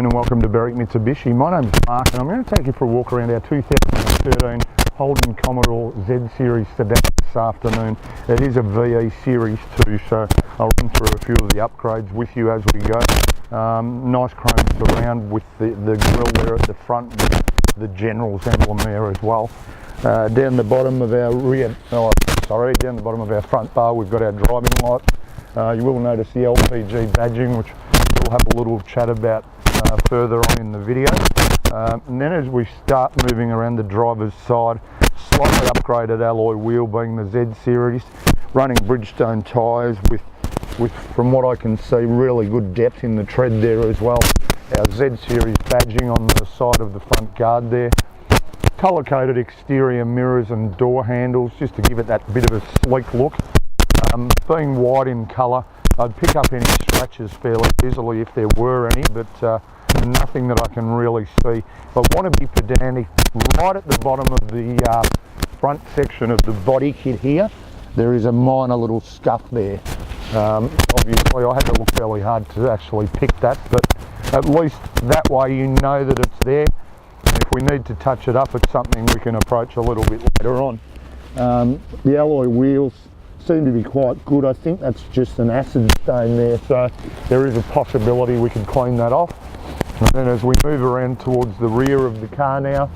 and welcome to Berwick Mitsubishi. My name's Mark and I'm going to take you for a walk around our 2013 Holden Commodore Z Series sedan this afternoon. It is a VE Series 2, so I'll run through a few of the upgrades with you as we go. Nice chrome surround with the grille there at the front, with the General's emblem there as well. Down the bottom of our down the bottom of our front bar we've got our driving lights. You will notice the LPG badging, which we'll have a little chat about further on in the video. And then as we start moving around the driver's side, slightly upgraded alloy wheel being the Z Series, running Bridgestone tyres with from what I can see really good depth in the tread there as well. Our Z Series badging on the side of the front guard there. Colour coded exterior mirrors and door handles just to give it that bit of a sleek look. Being white in colour, I'd pick up any scratches fairly easily if there were any, but nothing that I can really see. If I want to be pedantic, right at the bottom of the front section of the body kit here, there is a minor little scuff there. Obviously I had to look fairly hard to actually pick that, but at least that way you know that it's there. If we need to touch it up, it's something we can approach a little bit later on. The alloy wheels seem to be quite good. I think that's just an acid stain there, so there is a possibility we can clean that off. And then as we move around towards the rear of the car now,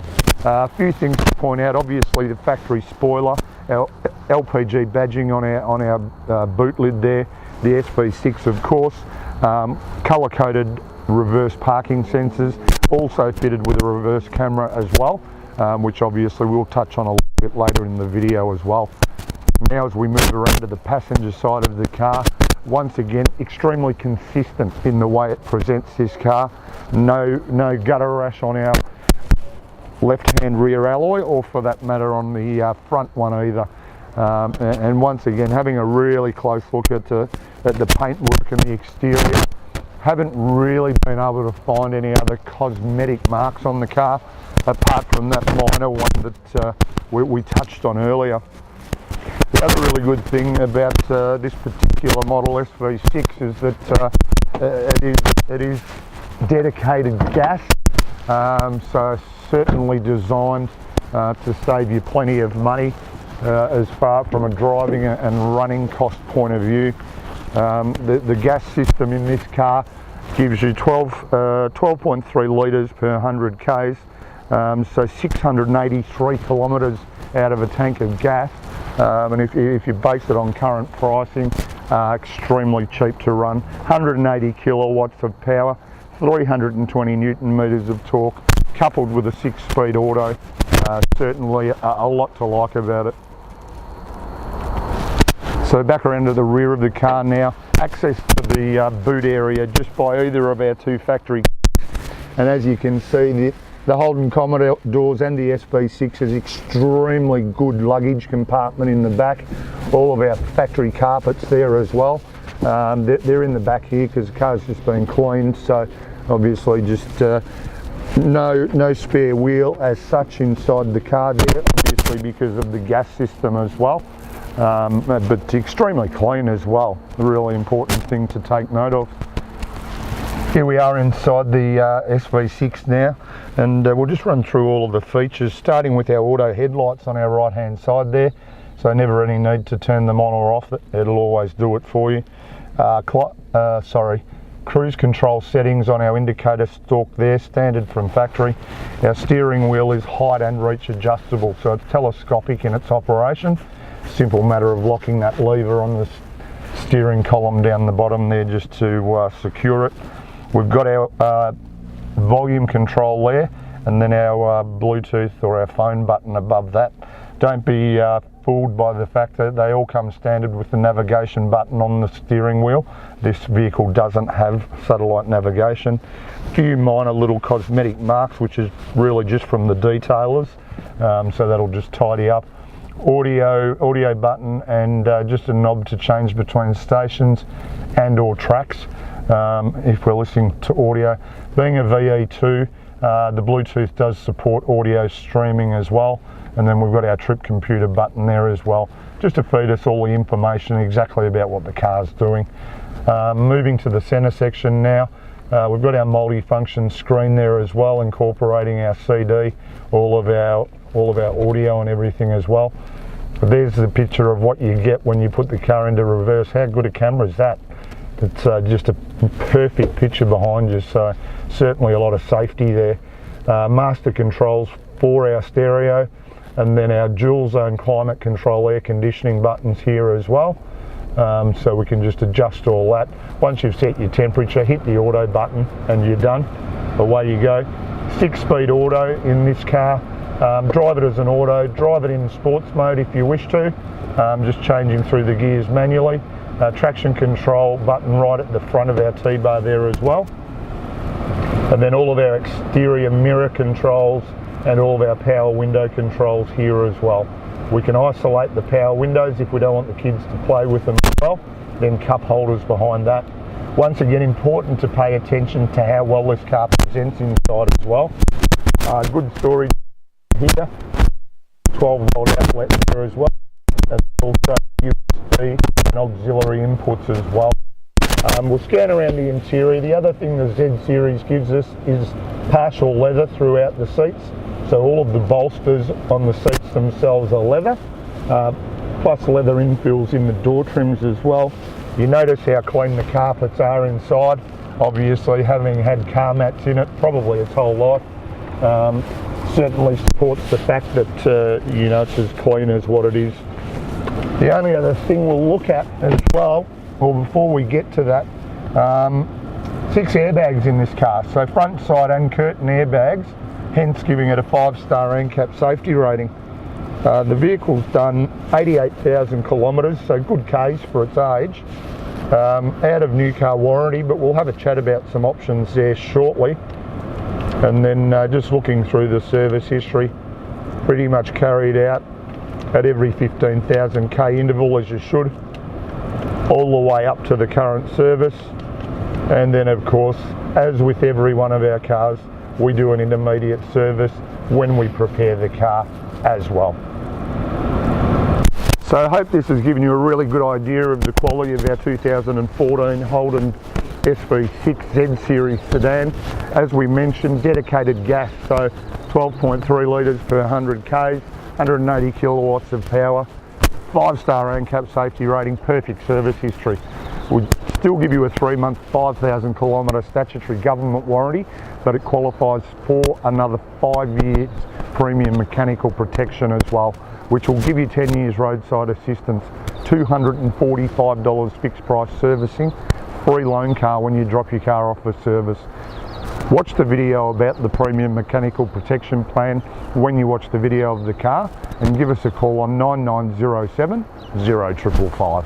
a few things to point out. Obviously the factory spoiler, our LPG badging on our boot lid there, the SV6 of course, colour coded reverse parking sensors, also fitted with a reverse camera as well, which obviously we'll touch on a little bit later in the video as well. Now as we move around to the passenger side of the car, once again extremely consistent in the way it presents this car. No gutter rash on our left hand rear alloy, or for that matter on the front one either. And once again, having a really close look at the paintwork and the exterior, haven't really been able to find any other cosmetic marks on the car apart from that minor one that we touched on earlier. The other really good thing about this particular model SV6 is that it is dedicated gas, so certainly designed to save you plenty of money as far from a driving and running cost point of view. The gas system in this car gives you 12.3 litres per 100 k's, so 683 kilometres out of a tank of gas. And if you base it on current pricing, extremely cheap to run. 180 kilowatts of power, 320 newton meters of torque, coupled with a 6-speed auto. Certainly a lot to like about it. So back around to the rear of the car now, access to the boot area just by either of our two factory kits. And as you can see, the Holden Commodore doors and the SV6 has extremely good luggage compartment in the back. All of our factory carpets there as well. They're in the back here because the car's just been cleaned, so obviously just no spare wheel as such inside the car there, obviously because of the gas system as well. But extremely clean as well, a really important thing to take note of. Here we are inside the SV6 now, and we'll just run through all of the features, starting with our auto headlights on our right hand side there, so never any need to turn them on or off, it'll always do it for you. Cruise control settings on our indicator stalk there, standard from factory. Our steering wheel is height and reach adjustable, so it's telescopic in its operation. Simple matter of locking that lever on the steering column down the bottom there just to secure it. We've got our volume control there, and then our Bluetooth or our phone button above that. Don't be fooled by the fact that they all come standard with the navigation button on the steering wheel. This vehicle doesn't have satellite navigation. A few minor little cosmetic marks, which is really just from the detailers, so that'll just tidy up. Audio button, and just a knob to change between stations and or tracks if we're listening to audio. Being a VE2, the Bluetooth does support audio streaming as well, and then we've got our trip computer button there as well, just to feed us all the information exactly about what the car's doing. Moving to the centre section now, We've got our multi-function screen there as well, incorporating our CD, all of our audio and everything as well. But there's the picture of what you get when you put the car into reverse. How good a camera is that? It's just a perfect picture behind you, so certainly a lot of safety there. Master controls for our stereo, and then our dual zone climate control air conditioning buttons here as well. So we can just adjust all that. Once you've set your temperature, hit the auto button and you're done. Away you go. 6-speed auto in this car. Drive it as an auto, drive it in sports mode if you wish to, just changing through the gears manually. Traction control button right at the front of our T-bar there as well. And then all of our exterior mirror controls and all of our power window controls here as well. We can isolate the power windows if we don't want the kids to play with them as well. Then cup holders behind that. Once again, important to pay attention to how well this car presents inside as well. Good storage here, 12-volt outlet there as well, and also USB and auxiliary inputs as well. We'll scan around the interior. The other thing the Z series gives us is partial leather throughout the seats, so all of the bolsters on the seats themselves are leather, plus leather infills in the door trims as well. You notice how clean the carpets are inside, obviously having had car mats in it probably its whole life. Certainly supports the fact that you know, it's as clean as what it is. The only other thing we'll look at as well, or before we get to that, 6 airbags in this car, so front, side and curtain airbags, hence giving it a 5-star NCAP safety rating. The vehicle's done 88,000 kilometres, so good case for its age. Out of new car warranty, but we'll have a chat about some options there shortly. And then just looking through the service history, pretty much carried out at every 15,000 K interval, as you should, all the way up to the current service. And then of course, as with every one of our cars, we do an intermediate service when we prepare the car as well. So I hope this has given you a really good idea of the quality of our 2014 Holden SV6 Z Series sedan. As we mentioned, dedicated gas, so 12.3 litres per 100 Ks, 180 kilowatts of power, 5-star NCAP safety rating, perfect service history. We'd still give you a 3-month, 5,000 kilometre statutory government warranty, but it qualifies for another 5 years premium mechanical protection as well, which will give you 10 years roadside assistance, $245 fixed price servicing, free loan car when you drop your car off for service. Watch the video about the premium mechanical protection plan when you watch the video of the car, and give us a call on 9907 0555.